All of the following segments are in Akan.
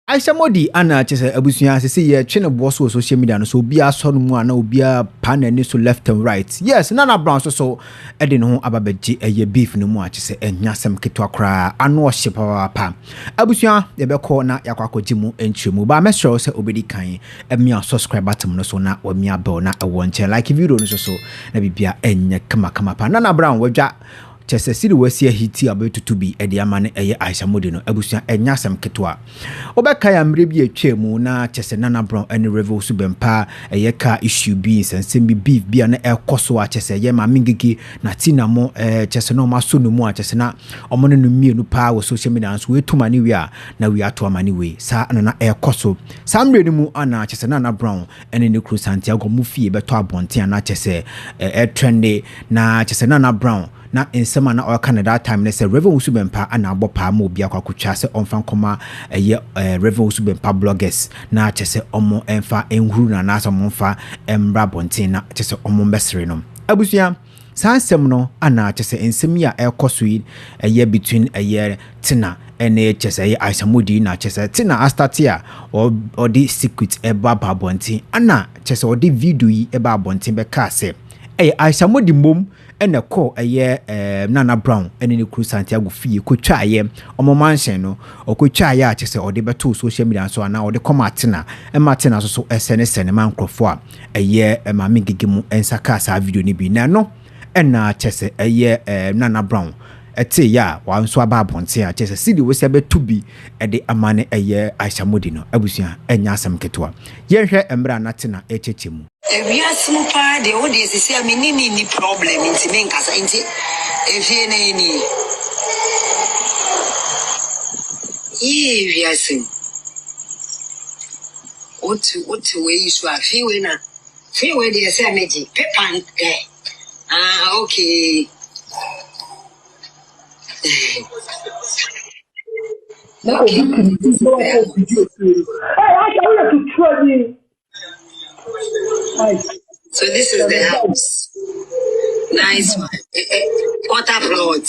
Ayisha Modi ana chese abusuya se ye twene boss wo social media no so obia so no mu ana obia pan ani so left and right. Yes, Naana Brown so e de no ababeji eye beef no mu a chese enyasem keto akura ano ohye pa. Abusuya ye be call na yakwakoji mu entremu ba me sure se obedi kan emia subscribe button no so na wa mia bell na e wonche like video no so na bibia enye kama pa. Naana Brown wadwa chese siri wasi hiti abetutu bi ede amane eye Ayisha Modi no abusuya enyasem ketwa obeka ya mre bi atwemu na chese Naana Brown any revel su bempa eye ka issue bi nsensem bi beef bi na ekoso a chese ye ma mingigi na tina mo chese no maso no mu a chese na omo no mienu pa wo social media so we tumani we a na we ato amani we sa na ekoso sa mre no mu ana chese Naana Brown ene ne kru Santiago mu fie beto abonten na chese trende na chese Naana Brown na ensema na oka na that time na say Reverend Usubempa ana abopa ma obi akwakotwa se onfa nkoma eye Reverend Usubempa bloggers na chese omo enfa enhuru na na so monfa embra bonten na chese omo mbesere no abusuya sansem no ana chese ensem ya ekosui eye between eye tina ene chese eye Ayisha Modi na chese tina astatia or the secret eba bonten ana chese or the video yi eba bonten be ka se Ayisha Modi mom ene ko eye Naana Brown ene ne kru Santiago fie ko twa aye omo mansion no okotwa aye a chese ode beto social media so ana ode koma tena matena so sene mankrofo a eye ma migigemu ensaka sa video ni bi na no ena chese eye Naana Brown ete ya wa nso aba abonte a chese sidi we se betu bi ede amane eye Ayisha Modi no abusuya enya asem ketwa ye hwe emra na tena echechemu we are super the audience is say me ni problem inti me nkasa inti efie na ni we are sim otu we isu afi we na fi we dey say meji pepan okay So this is the house. Nice one. Quarter plot.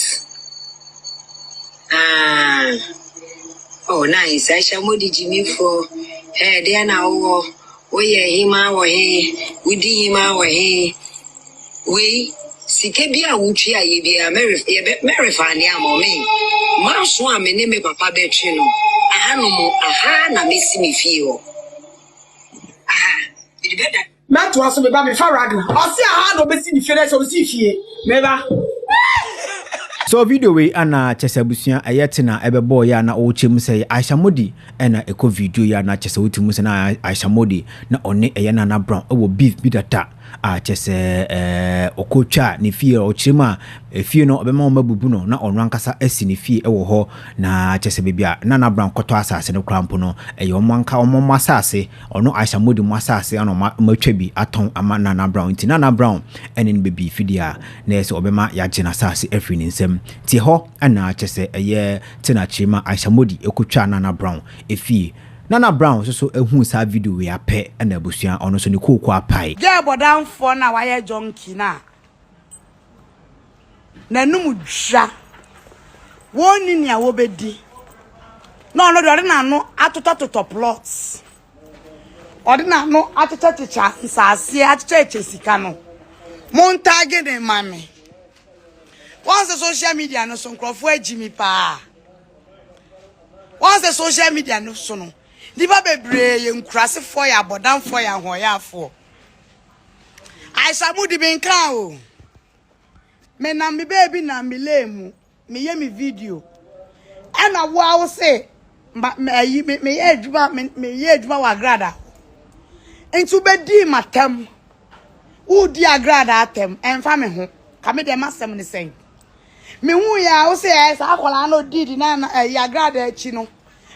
Oh, nice. Ayisha Modi Jimmy for there now. Oh yeah, hima wa he. Udi hima wa he. We sikebia wuchi aye bia Mary fani amome. Ma so amene me papa betwe no. Aha no mo aha na mesi me fie. Not to also be baby Faragna. I'll see how no be see the so see here. Never. So video we ana chese abusuya ayetena ebebo ya na ochemu say Ayisha Modi ena eko video ya na chese utimu se na Ayisha Modi na one eye Naana Brown ewo beef bi data a chese okotwa ne fie ochirima fie no obema o mabubu no na ono ankasa asi ne fie ewo ho na chese bibia Naana Brown koto asase ne krampo no eye omo anka omo asase ono Ayisha Modi mo asase ano matwa bi aton ama Naana Brown nti Naana Brown ene ne bebi fidia na ese obema ya gina asase afri ne nsem ti ho ana chese eye tena chima Ayisha Modi ekotwa Naana Brown efie Naana Brown so ehu sa video we ape na abusuya ono so ne kokwa apai je bodan fo na waye jonki na nanum dwa woni nia wo bedi no no do na no atotototo plots odi na no atototicha nsase atotocha echesika no montage de mame once social media no so nkrofo agimi pa once social media no so no diba bebre ye nkrase fo ya bodan fo ya hoya fo Ayisha Modi benka o me na me baby na me lemu me ye me video ana wo say me ye adwuma wa grada entu be di matam u di agrada atem enfa me ho ka me dem asem ne sen me hu ya wo say sa akola no di na ya grada achi no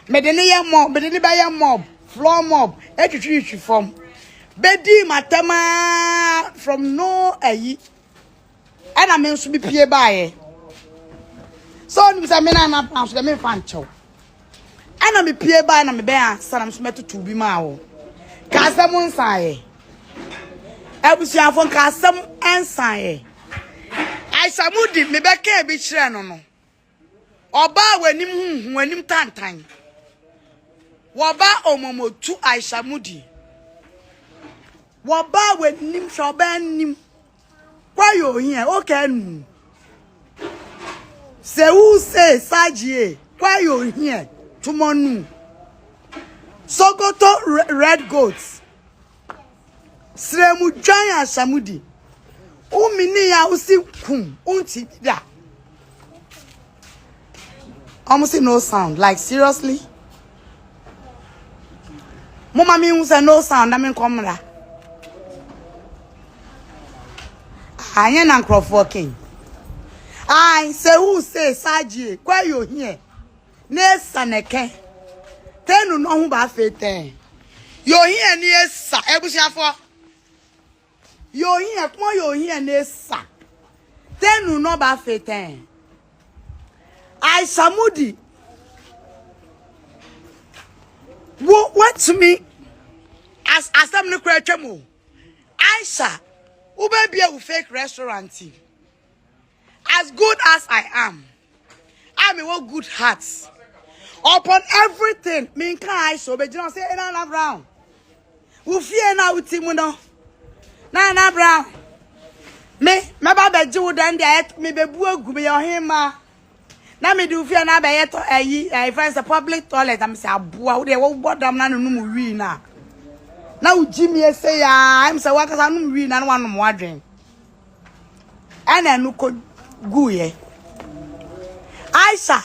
me de ne ye mob me de ne ba ye mob floor mob etwitwi form bedi matama from no ayi ana me nso bi pie baaye so ni bisa me na plan so de me fan chew ana me pie baaye na me be ansa na me so metutu bi ma wo ka asem nsae abusuafo ka asem ensae Ayisha Modi me be ka bi kire no no oba wanim tantan Waba omomotu Ayisha Modi. Waba we nim shoben nim. Why you here? Okay. Say who say Sajie? Why you here? Tomorrow. Sokoto red goats. Sremu Jaya Ayisha Modi. Umini ya usi kum. Unti da. Almost no sound. Like seriously? Mama mi say no sound. I mean come la. Anya na nkrofo king. I say who say Sajie? Why you here? Ne saneke. Tenu no hu ba feten. Yo here ni esa ebusiafo. Yo here kuma yo here ne sa. Tenu no ba feten. Ayisha Modi. What to me? As them no kwetwe mo. Ayisha, ube be a fake restaurant. As good as I am, I'm a good hearts. Upon everything, me can Ayisha be say Naana Brown. We fear now with him no. Naana Brown. Me baba ju dan dey me be bu agu me your hima. Na me do fear na be yeto ayi friends the public toilet am say aboa wo dey wo bodam na no mu wi na. Na u jimi say ya am say wakasa no mu wi na no wanu mo adwen. Ana no ko gu ye. Ayisha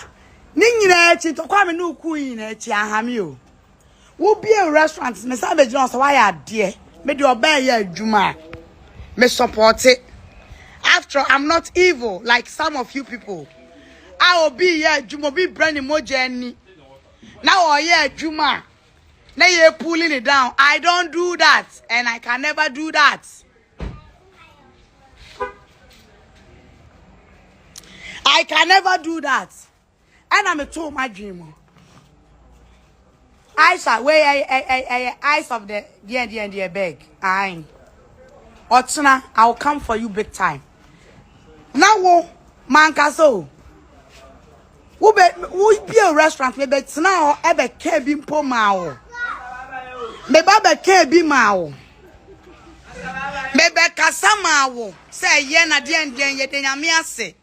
ni nyina echi to kwa me no ku nyina echi ahame o. Wo be a restaurant me say be jino so why ade me de oba ye adwuma. Me support it. After I'm not evil like some of you people. I will be here, Jumo be branding more journey. Now or yeah, Juma. Now you're pulling it down. I don't do that, and I can never do that. I can never do that. And I'm a told my dream. Ayisha, where eyes of the dear beg. I Otsuna, I'll come for you big time. Now, mankaso. Wo be a restaurant me be tena o e be ka bi mpo ma wo me ba be ka bi ma wo me be kasa ma wo say ye na de ye de nyame ase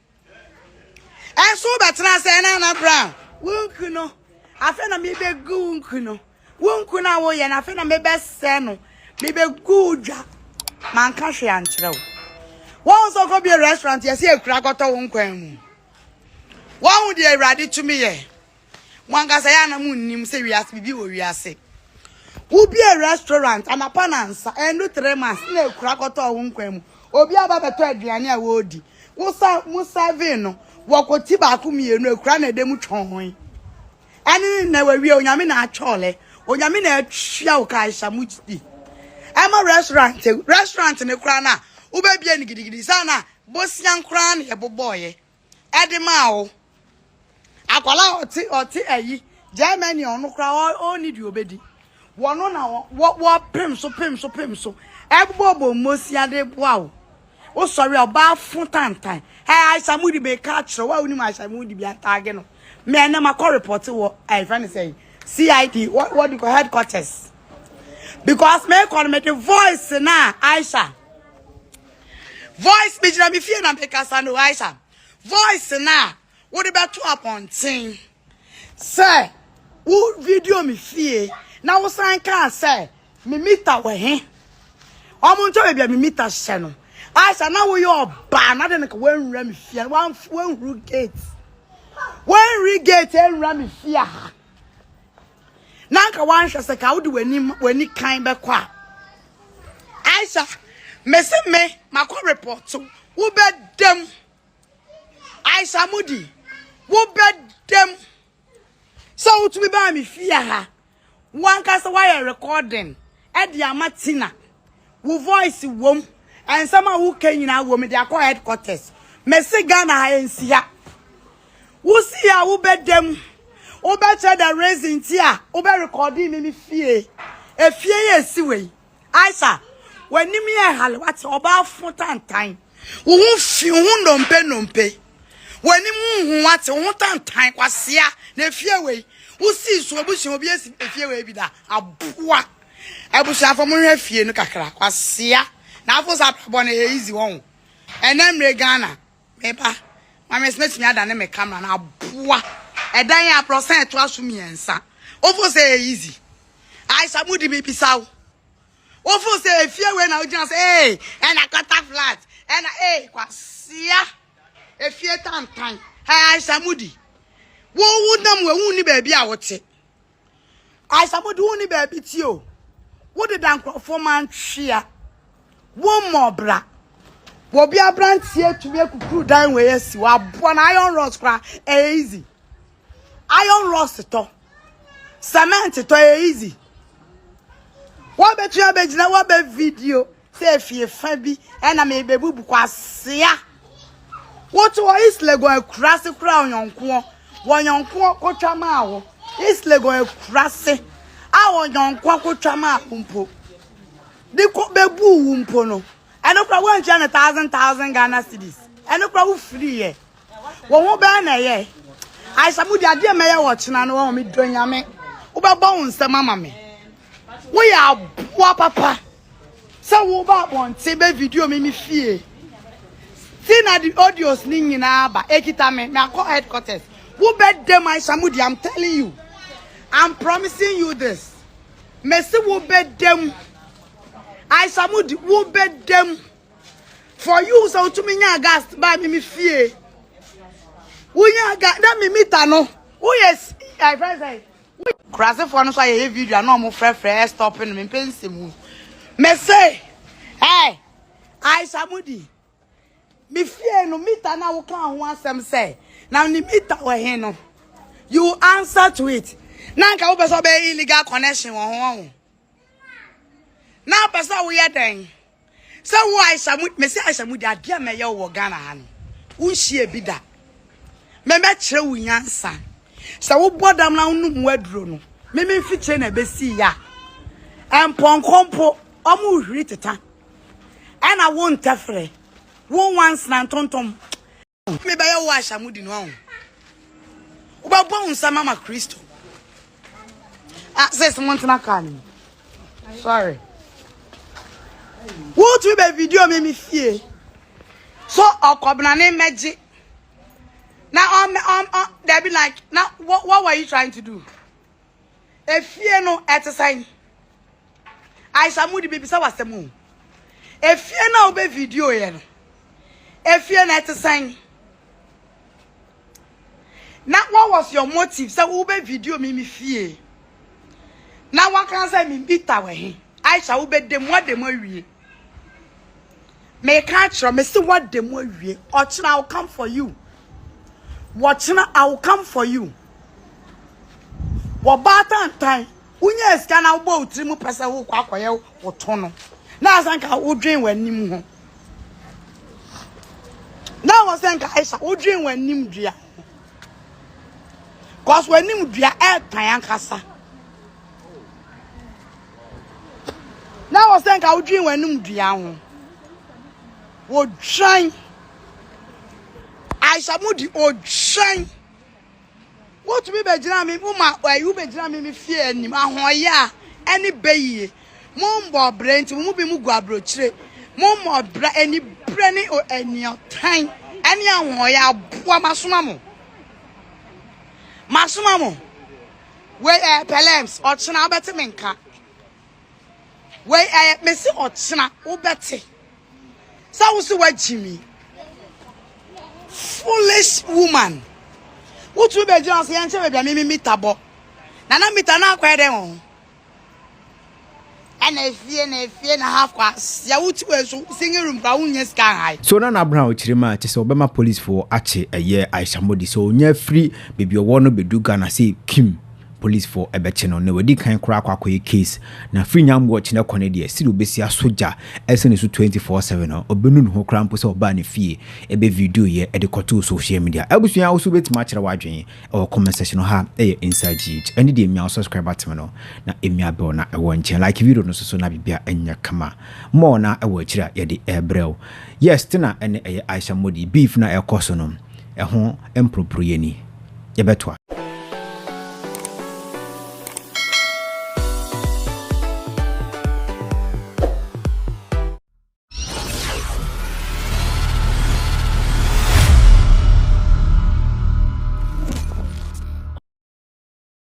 enso be tena say Naana Brown wonku no afa na me be gu wonku no wonku na wo ye na afa na me be se no me be gu dwa man ka hwe ankyere wo won so go be a restaurant ye say akura goto wonkwan mu. One would be ready to me. One gasayana moon say we ask me, we are sick. Will be a restaurant, and upon answer, and no 3 months, no crack or unquem, or be about a Diana Wodi. Musa Veno, walk with Tibacumi, no cranny demuchon. And never real Yamina Chole, or Yamina Shaukai Samuchi. I'm a restaurant in the crana, Ube Bienigidi Sana, Bosian Cran, a boy. Edimao. Akwala oti ayi Germany onu kra o need you obedi wono na wo pem so egbobo mosia de boa o sorry oba fun tantan Ayisha Modi be ka kire wa uni Ayisha Modi bi atage no me na ma report wo I find say CID what do you call headquarters because me call me the voice na Ayisha voice be na me fear na be kasa no Ayisha voice na what about to upon thing? Say, who video me fear? Now what I can say, me meet that way, I'm going to be me meet that channel. I said, now we are bad, I didn't when Remy fear, one root gate. When regate and Remy fear. Nanka one shall say, how do when he came back? Ayisha, me say me, my report to who bet them Ayisha Modi. Wo bed them so to be by me fear her. One cast wire recording at the Amatina. Wo voice wom and someone who came in our woman, they are called headquarters. Messi Ghana and see ya. Who see ya, who bed them? Who better the raising tea, who be recording me fear. A fear is way. Ayisha, when you me a hall, what's about 4 time? Who feel no pay. When you what one time was here, the fear way. Usi so abushi obi efie we bi da aboa. Abushi afo mo hwe fie no kakra kwasia. Na afo sa bo na easy won. Enemre Ghana. Meba. Mama smith me ada ne me camera na aboa. Edan ya percent to aso miensa. Ofo say easy. Ayisha Modi me bisaw. Ofo say efie we na ojina say eh and akata flat. And kwasia. Efie tantan. Ayisha Modi. Wo nam we wu ni baabi a wote. Ayisha Modi wu ni baabi ti o. Wo de dan krofo man twia. Wo mobra. Wo bia brantie tumi akukuru dan we asi wa bo na iron rods kra easy. Iron rods to. Cement to easy. Wo betu abegina wo be video say fie fa bi e na me bebubu kwasia. Wo to isle go akura se kura onyonkwo. Wonyonko ko twama awo isle go ekurase a wonyonko ko twama mpo di ko bebu mpo no eno kra wan twa na 1000 Ghana cedis eno kra wo free ye wo ho ba na ye Ayisha Modi ade me ye wo chena no wo me donyame wo be bo nsem ama me wo ya aboa papa se wo ba bonte be video me fie see na the audios ni nyina ba ekita me akọ headquarters. Who bet them, Ayisha Modi? I'm telling you. I'm promising you this. Messi will bet them. Ayisha Modi will bet them. For you, so to me, gas by me fear. We got that me mitano. Oh yes, I say. Crazy for no so a video. No more fresh stopping me pensing. Messi, hey, Ayisha Modi. Me fear no mitana will come once them say. Now ni meter we here no. You answer to it. Now ka wo person be illegal connection wo ho. Now person we here den. So wo Ayisha Modi, me say Ayisha Modi ade me ye wo Ghana ha no. Unhie bi da. Me kire wo nyansa. So wo bodam na unum waduro no. Me mfiche na be si ya. Emponkompo omu hwiri teta. Ana wo ntafre. Wo once na tontom. Me ba yo Ayisha Modi no ho. Uba bo unsa mama Kristo. Say someone to can. Sorry. What we be video me fie. So okobna ne meji. Now they be like, now what were you trying to do? If you no exercise. Ayisha Modi be bisa wasemu. If you no be video ye no. If you no exercise. Now what was your motive? So ube video me fie. Now what can say me bitter we? Ayisha ube dem what dem wie. Me catch me see what dem wie. Ochina I will come for you. Watchina I will come for you. Wo bata time. Unye eska na wo utri mu pese wo kwa akoye wo to no. Na asanka wo dwen wanim ho. Na wo sanka Ayisha wo dwen wanim dua. Cause when you do a tan kasa. Now I think I would dream when you do would shine. Ayisha Modi would shine. What be Benjamin, Muma, where you Benjamin me fear him, ya any bay, Mumbo brain to move Mugabroche, Mumbo any brandy or any time, any ya Masumamo. Masumamo, where Pelems or China better menka. Where I Messi or China or Betty. So was the word Jimmy. Foolish woman. What will be just the answer with me meetable? Nana mitana quite on. And a fear and a half class. Ya would singing room brown sky. So Naana Brown chirima chese obema police for ache a year Ayisha Modi so nye free baby owono bedu Ghana say Kim police for ebeche no wedi kan kura kwakoye case na free nyam watch na kone de si obesi asoja esene so 24/7 no obenu no krampo se oba ne fie ebe video ye e de koto social media abusua also betima kire wadwen e comment section ha e inside gh eni de emia subscribe button no na emia bell na e won chen like video no so na bibia enya kama more na e wo kire ye de ebrel yes tina ene Ayisha Modi beef na e koso no e ho empropro ye ni ye betwa